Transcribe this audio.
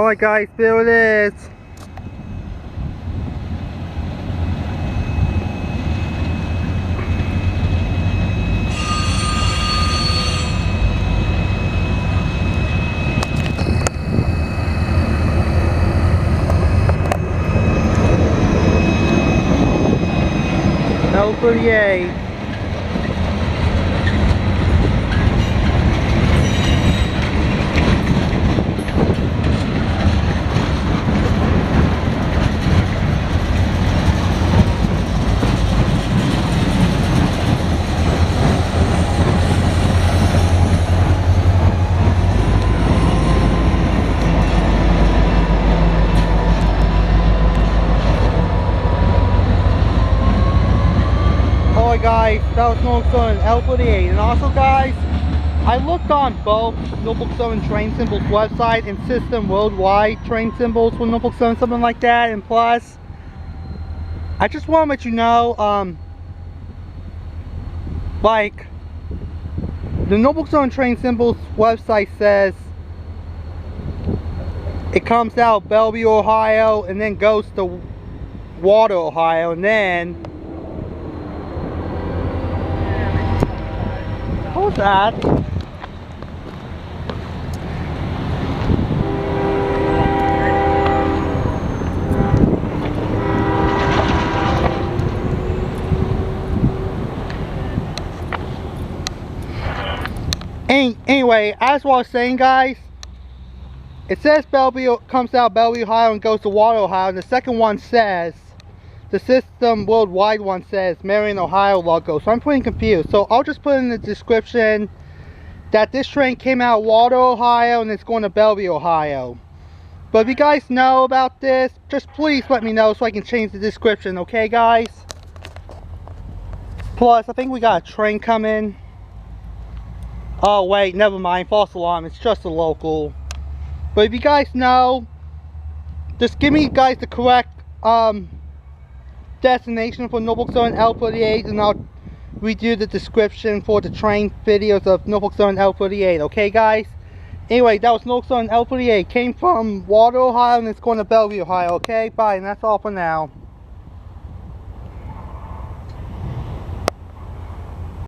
Alright guys, there it is. L38. Alright guys, that was Norfolk Southern L38. And also guys, I looked on both Norfolk Southern train symbols website and system worldwide train symbols for Norfolk Southern, something like that. And plus, I just want to let you know, like, the Norfolk Southern train symbols website says it comes out Bellevue, Ohio, and then goes to Waldo, Ohio, and then what was that? Anyway, as what I was saying guys, it says Bellevue comes out Bellevue, Ohio and goes to Waldo, Ohio, and the second one says, the system worldwide one says Marion Ohio logo, so I'm pretty confused. So I'll just put in the description that this train came out of Waldo, Ohio and it's going to Bellevue, Ohio. But if you guys know about this, just please let me know so I can change the description, okay guys? Plus, I think we got a train coming. Oh wait, never mind, false alarm, it's just a local. But if you guys know, just give me guys the correct destination for Norfolk Southern L38 and I'll redo the description for the train videos of Norfolk Southern L38, okay guys? Anyway, that was Norfolk Southern L38, came from Waldo, Ohio and it's going to Bellevue, Ohio, okay? Bye, and that's all for now.